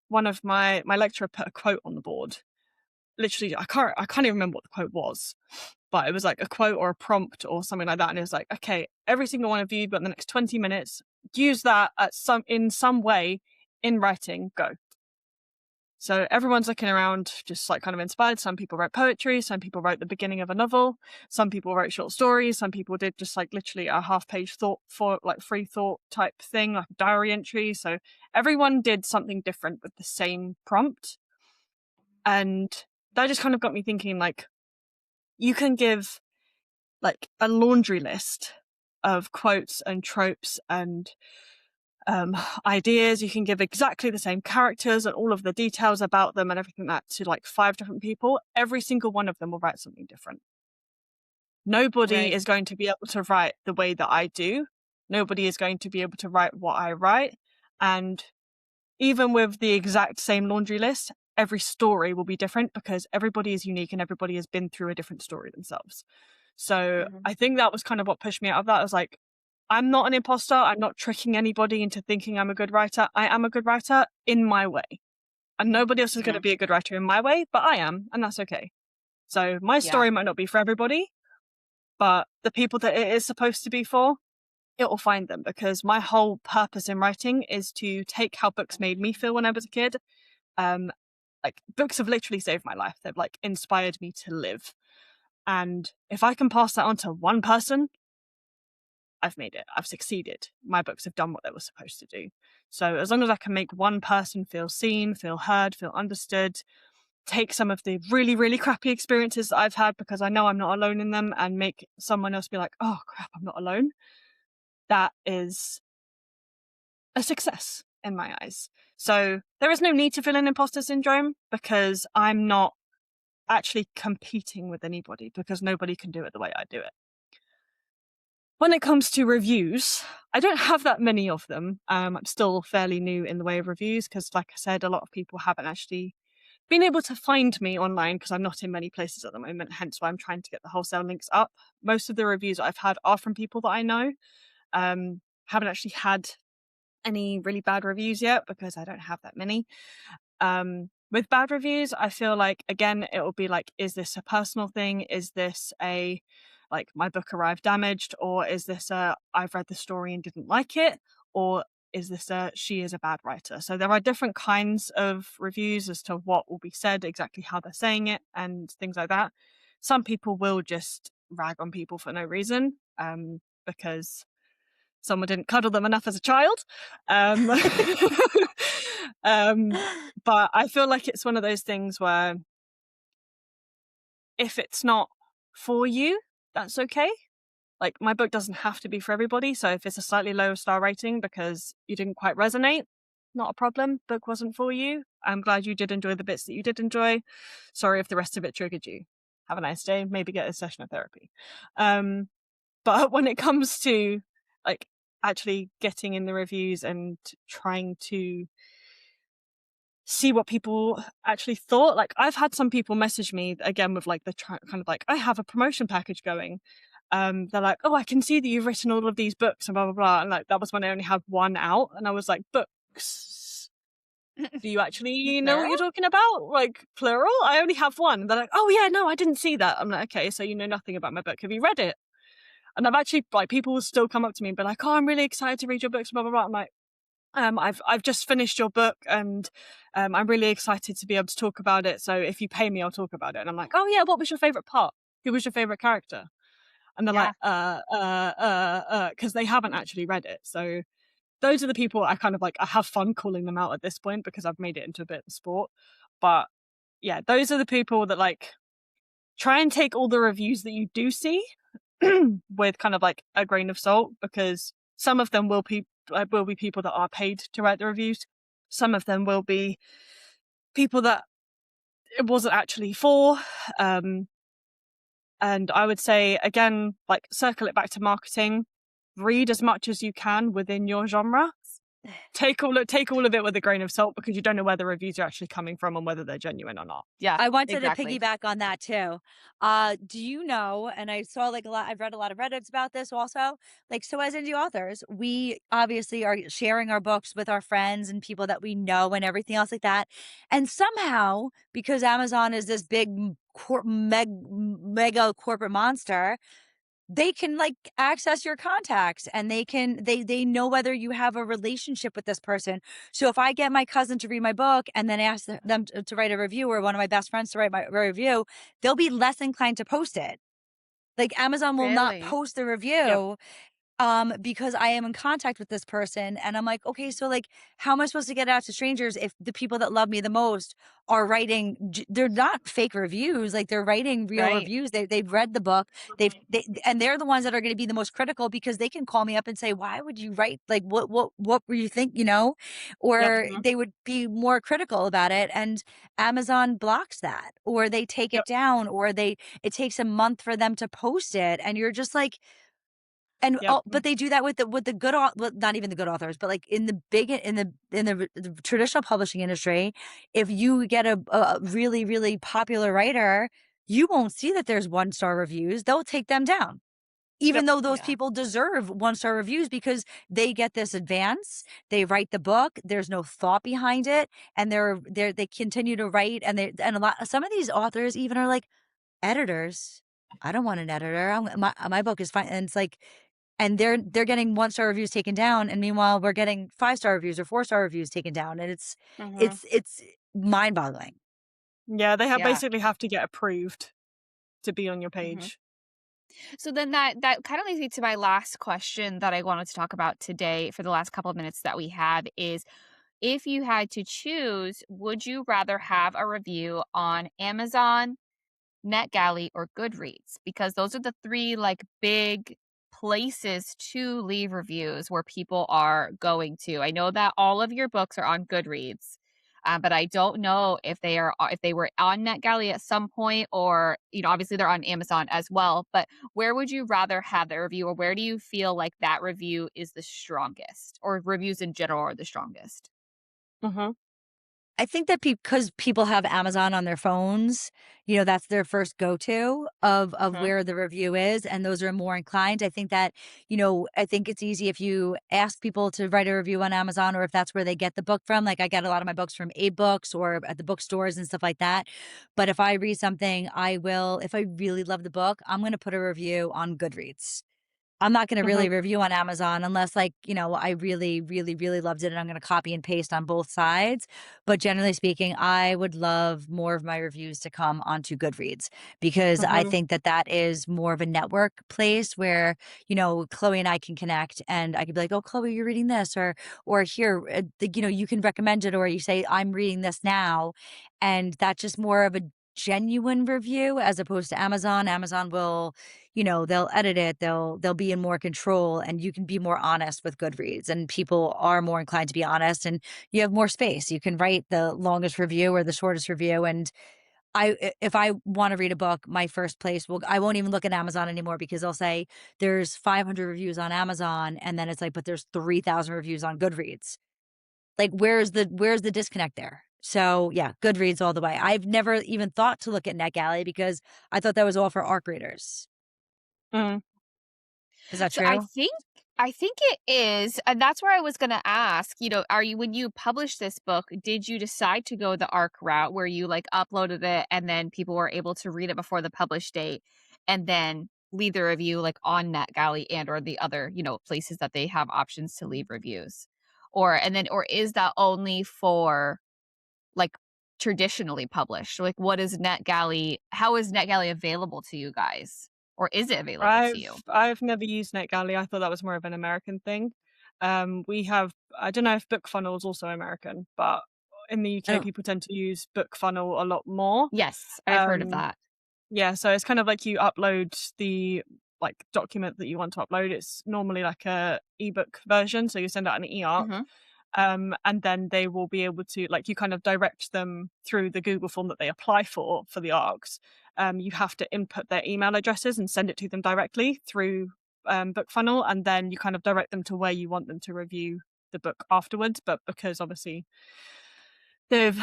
one of my lecturer put a quote on the board. Literally, I can't even remember what the quote was, but it was like a quote or a prompt or something like that. And it was like, okay, every single one of you, but the next 20 minutes, use that in some way in writing, go. So everyone's looking around just like kind of inspired. Some people wrote poetry, some people wrote the beginning of a novel, some people wrote short stories, some people did just like literally a half-page thought for like free thought type thing, like a diary entry. So everyone did something different with the same prompt. And that just kind of got me thinking, like, you can give like a laundry list of quotes and tropes and ideas. You can give exactly the same characters and all of the details about them and everything that to like 5 different people. Every single one of them will write something different. Nobody is going to be able to write the way that I do. Nobody is going to be able to write what I write. And even with the exact same laundry list, every story will be different because everybody is unique and everybody has been through a different story themselves. So I think that was kind of what pushed me out of that. I was like, I'm not an imposter. I'm not tricking anybody into thinking I'm a good writer. I am a good writer in my way. And nobody else is going to be a good writer in my way, but I am, and that's okay. So my story might not be for everybody, but the people that it is supposed to be for, it will find them, because my whole purpose in writing is to take how books made me feel when I was a kid. Like, books have literally saved my life. They've like inspired me to live. And if I can pass that on to one person, I've made it. I've succeeded. My books have done what they were supposed to do. So as long as I can make one person feel seen, feel heard, feel understood, take some of the really, really crappy experiences that I've had, because I know I'm not alone in them, and make someone else be like, oh crap, I'm not alone, that is a success in my eyes. So there is no need to feel an imposter syndrome, because I'm not actually competing with anybody, because nobody can do it the way I do it. When it comes to reviews, I don't have that many of them. I'm still fairly new in the way of reviews because, like I said, a lot of people haven't actually been able to find me online because I'm not in many places at the moment, hence why I'm trying to get the wholesale links up. Most of the reviews I've had are from people that I know. Haven't actually had any really bad reviews yet because I don't have that many. With bad reviews, I feel like, again, it will be like, is this a personal thing? Is this a, like, my book arrived damaged? Or is this a, I've read the story and didn't like it? Or is this a, she is a bad writer? So there are different kinds of reviews as to what will be said, exactly how they're saying it, and things like that. Some people will just rag on people for no reason, because someone didn't cuddle them enough as a child. But I feel like it's one of those things where if it's not for you, that's okay. Like, my book doesn't have to be for everybody. So if it's a slightly lower star rating because you didn't quite resonate, not a problem. Book wasn't for you. I'm glad you did enjoy the bits that you did enjoy. Sorry if the rest of it triggered you. Have a nice day. Maybe get a session of therapy. But when it comes to like actually getting in the reviews and trying to see what people actually thought, like, I've had some people message me again with like the kind of like, I have a promotion package going. They're like, oh, I can see that you've written all of these books and blah blah blah, and like that was when I only had one out, and I was like, books? Do you actually know what you're talking about? Like, plural? I only have one. And they're like, oh yeah, no, I didn't see that. I'm like, okay, so you know nothing about my book. Have you read it? And I've actually, like, people will still come up to me and be like, oh, I'm really excited to read your books, blah blah blah. I'm like, I've just finished your book, and I'm really excited to be able to talk about it. So if you pay me, I'll talk about it. And I'm like, oh yeah, what was your favorite part? Who was your favorite character? And they're like, because they haven't actually read it. So those are the people I kind of like, I have fun calling them out at this point because I've made it into a bit of a sport. But yeah, those are the people that like try and take all the reviews that you do see with kind of like a grain of salt, because some of them will be people that are paid to write the reviews. Some of them will be people that it wasn't actually for. And I would say, again, like, circle it back to marketing. Read as much as you can within your genre. Take all of it with a grain of salt, because you don't know where the reviews are actually coming from and whether they're genuine or not. Yeah, I wanted exactly. to piggyback on that too. Do you know, and I saw like a lot, I've read a lot of Reddits about this also, like, so as indie authors, we obviously are sharing our books with our friends and people that we know and everything else like that. And somehow, because Amazon is this big mega corporate monster, they can like access your contacts, and they know whether you have a relationship with this person. So if I get my cousin to read my book and then ask them to write a review, or one of my best friends to write my review, they'll be less inclined to post it. Like Amazon will not Really? post the Yep. review because I am in contact with this person, and I'm like, okay, so like, how am I supposed to get it out to strangers if the people that love me the most are writing? They're not fake reviews, like they're writing real Right. reviews. They've read the book. And they're the ones that are going to be the most critical, because they can call me up and say, why would you write, like, what were you think, Yep. or they would be more critical about it, and Amazon blocks that, or they take it Yep. down, or it takes a month for them to post it, and you're just like, and Yep. but they do that with the good well, not even the good authors, but like in the big the traditional publishing industry, if you get a really, really popular writer, you won't see that there's one-star reviews. They'll take them down, even Yep. though those Yeah. people deserve one-star reviews, because they get this advance. They write the book. There's no thought behind it, and they continue to write, and some of these authors even are like editors. I don't want an editor. My book is fine, and it's like, and they're getting one-star reviews taken down, and meanwhile we're getting 5-star reviews or 4-star reviews taken down, and it's Mhm. it's it's mind-boggling. Yeah, they Yeah. basically have to get approved to be on your Mhm. page. So then that kind of leads me to my last question that I wanted to talk about today for the last couple of minutes that we have is, if you had to choose, would you rather have a review on Amazon, NetGalley, or Goodreads? Because those are the three like big places to leave reviews where people are going to. I know that all of your books are on Goodreads, but I don't know if if they were on NetGalley at some point, or obviously they're on Amazon as well. But where would you rather have the review, or where do you feel like that review is the strongest, or reviews in general are the strongest? Mhm. I think that because people have Amazon on their phones, that's their first go-to of Mhm. where the review is, and those are more inclined. I think that, I think it's easy if you ask people to write a review on Amazon, or if that's where they get the book from. Like, I get a lot of my books from A-Books or at the bookstores and stuff like that. But if I read something, if I really love the book, I'm going to put a review on Goodreads. I'm not gonna Mhm. really review on Amazon unless, like, I really, really, really loved it, and I'm gonna copy and paste on both sides. But generally speaking, I would love more of my reviews to come onto Goodreads, because I Mhm. think that that is more of a network place where, Chloe and I can connect, and I could be like, "Oh, Chloe, you're reading this," or here, you can recommend it, or you say, "I'm reading this now," and that's just more of a genuine review as opposed to Amazon. Amazon will, they'll edit it, they'll be in more control, and you can be more honest with Goodreads, and people are more inclined to be honest, and you have more space. You can write the longest review or the shortest review, and if I want to read a book, my first place I won't even look at Amazon anymore, because they'll say there's 500 reviews on Amazon, and then it's like, but there's 3,000 reviews on Goodreads. Like, where's the disconnect there? So, yeah, Goodreads all the way. I've never even thought to look at NetGalley, because I thought that was all for ARC readers. Mm. Is that So true? I think it is, and that's where I was going to ask, are you, when you published this book, did you decide to go the ARC route where you like uploaded it and then people were able to read it before the publish date and then leave the review like on NetGalley and or the other, places that they have options to leave reviews? Or is that only for like traditionally published? Like, how is NetGalley available to you guys? Or is it available to you? I've never used NetGalley. I thought that was more of an American thing. We have, I don't know if BookFunnel is also American, but in the I UK, don't people tend to use BookFunnel a lot more. Yes, I've heard of Um, that. yeah, so it's kind of like you upload the like document that you want to upload. It's normally like a ebook version, so you send out an e-arc, Mhm. and then they will be able to, like, you kind of direct them through the Google form that they apply for the arcs. You have to input their email addresses and send it to them directly through BookFunnel, and then you kind of direct them to where you want them to review the book afterwards. But because obviously they've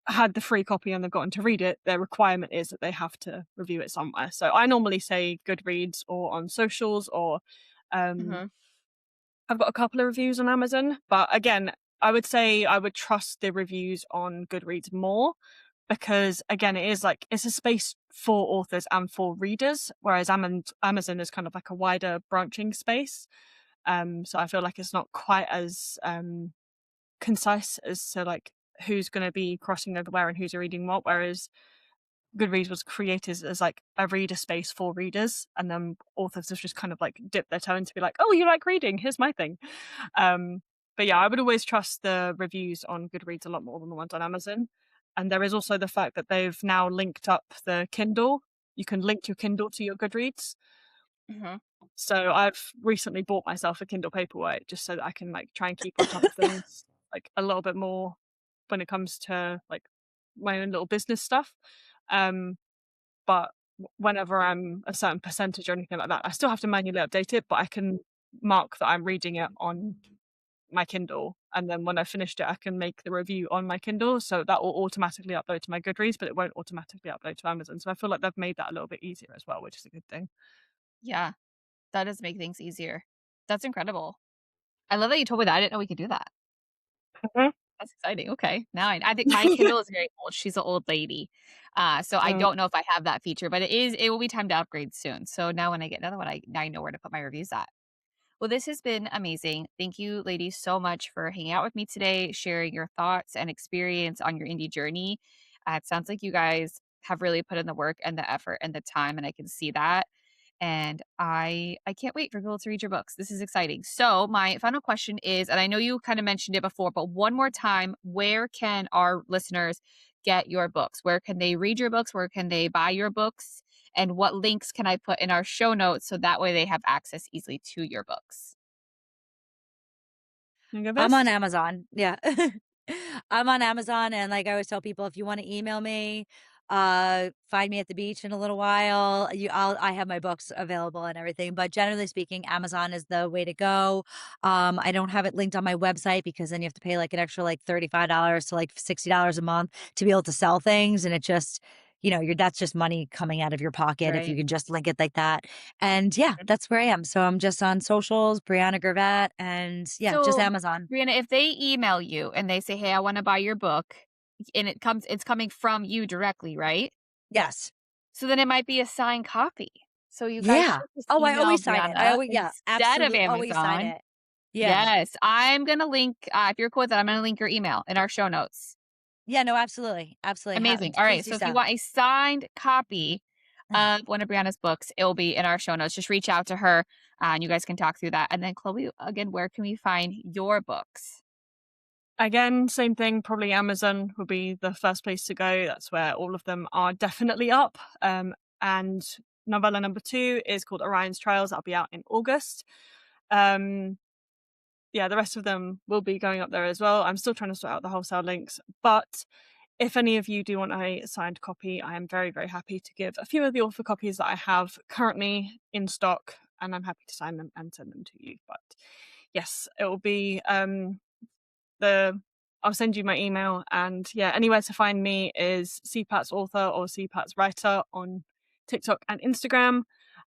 had the free copy and they've gotten to read it, their requirement is that they have to review it somewhere. So I normally say Goodreads or on socials, or um, Mhm. I've got a couple of reviews on Amazon. But again, I would say I would trust the reviews on Goodreads more, because again, it is like it's a space for authors and for readers, whereas Amazon is kind of like a wider branching space. So I feel like it's not quite as concise as to like who's going to be crossing over where and who's reading what. Whereas Goodreads was created as like a reader space for readers, and then authors have just kind of like dipped their toe into be like, oh, you like reading? Here's my thing. But yeah, I would always trust the reviews on Goodreads a lot more than the ones on Amazon. And there is also the fact that they've now linked up the Kindle. You can link your Kindle to your Goodreads. Mm-hmm. So I've recently bought myself a Kindle Paperwhite just so that I can like try and keep on top of things like a little bit more when it comes to like my own little business stuff. But whenever I'm a certain percentage or anything like that, I still have to manually update it, but I can mark that I'm reading it on my Kindle, and then when I finished it, I can make the review on my Kindle, so that will automatically upload to my Goodreads, but it won't automatically upload to Amazon. So I feel like they've made that a little bit easier as well, which is a good thing. Yeah, that does make things easier. That's incredible. I love that you told me that. I didn't know we could do that. Mhm. That's exciting. Okay. Now I think my Kindle is very old. She's an old lady. So I Mm. don't know if I have that feature, but it will be time to upgrade soon. So now when I get another one, now I know where to put my reviews at. Well, this has been amazing. Thank you, ladies, so much for hanging out with me today, sharing your thoughts and experience on your indie journey. It sounds like you guys have really put in the work and the effort and the time, and I can see that. And I can't wait for people to read your books. This is exciting. So my final question is, and I know you kind of mentioned it before, but one more time, where can our listeners get your books? Where can they read your books? Where can they buy your books? And what links can I put in our show notes so that way they have access easily to your books? You go I'm on first? Amazon. Yeah. I'm on Amazon, and like I always tell people, if you want to email me, find me at the beach in a little while. I have my books available and everything, but generally speaking, Amazon is the way to go. I don't have it linked on my website because then you have to pay like an extra like $35 to like $60 a month to be able to sell things, and it just that's just money coming out of your pocket if you Right. can just link it like that. And yeah, that's where I am. So I'm just on socials, Briana Gervat, and yeah, just So, Amazon. Brianna, if they email you and they say, "Hey, I want to buy your book," and it's coming from you directly, right? Yes. So then it might be a signed copy. So you guys Yeah. should just Oh, I email always sign it. I Brianna always, yeah, instead of absolutely always sign Amazon. it. Yeah. Yes, I'm gonna link. If you're cool with that, I'm gonna link your email in our show notes. Yeah, no, absolutely. Absolutely. Amazing. All Please right. do So if you so. want a signed copy of one of Brianna's books, it will be in our show notes. Just reach out to her and you guys can talk through that. And then, Chloe, again, where can we find your books? Again, same thing. Probably Amazon would be the first place to go. That's where all of them are definitely up. And novella number 2 is called Orion's Trials. That'll be out in August. Um, yeah, the rest of them will be going up there as well. I'm still trying to sort out the wholesale links, but if any of you do want a signed copy, I am very, very happy to give a few of the author copies that I have currently in stock, and I'm happy to sign them and send them to you. But yes, it will be the I'll send you my email, and yeah, anywhere to find me is CPAT's author or CPAT's writer on TikTok and Instagram.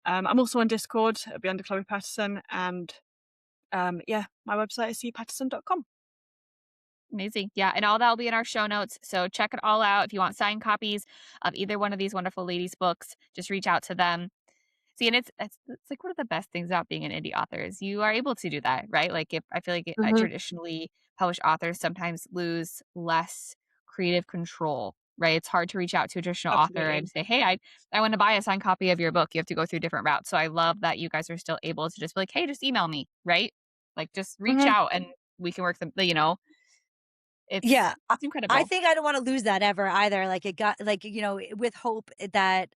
I'm also on Discord. It'll be under Chloe Pattison, and yeah, my website is cpattison.com. Amazing. Yeah. And all that will be in our show notes. So check it all out. If you want signed copies of either one of these wonderful ladies' books, just reach out to them. See, and it's like one of the best things about being an indie author is you are able to do that, right? Like if I feel like Mm-hmm. traditionally published authors sometimes lose less creative control, right? It's hard to reach out to a traditional author Absolutely. and say, "Hey, I want to buy a signed copy of your book." You have to go through different routes. So I love that you guys are still able to just be like, "Hey, just email me," right? Like just reach Mm-hmm. out and we can work them. Yeah. It's I incredible. think I don't want to lose that ever either. Like it got like, with hope that,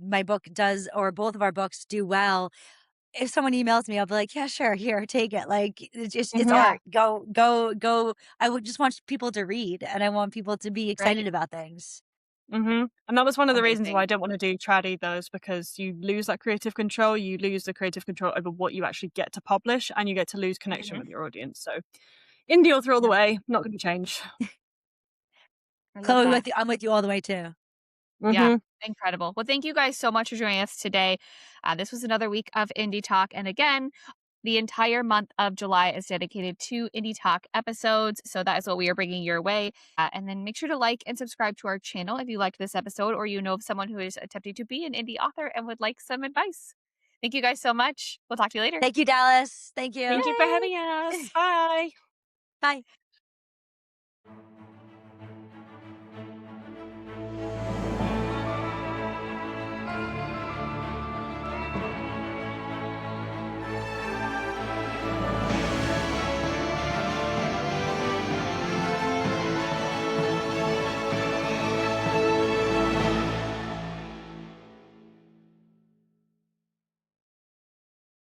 my book does or both of our books do well. If someone emails me, I'll be like, yeah, sure, here, take it. Like it's Mm-hmm. Yeah. art. Go, go, go. I would just want people to read and I want people to be excited Right. about things. Mm-hmm. And that was one of the reasons why Amazing. I don't want to do trad either, is because you lose that creative control. You lose the creative control over what you actually get to publish, and you get to lose connection Mhm. with your audience. So, indie author all the Yep. way, not going to change. I love Chloe, that. I'm with you all the way too. Yeah, Mm-hmm. incredible. Well, thank you guys so much for joining us today. This was another week of Indie Talk. And again, The entire month of July is dedicated to Indie Talk episodes, so that is what we are bringing your way. And then make sure to like and subscribe to our channel if you liked this episode or you know of someone who is attempting to be an indie author and would like some advice. Thank you guys so much. We'll talk to you later. Thank you, Dallas. Thank you. Thank you for having us. Bye. Bye.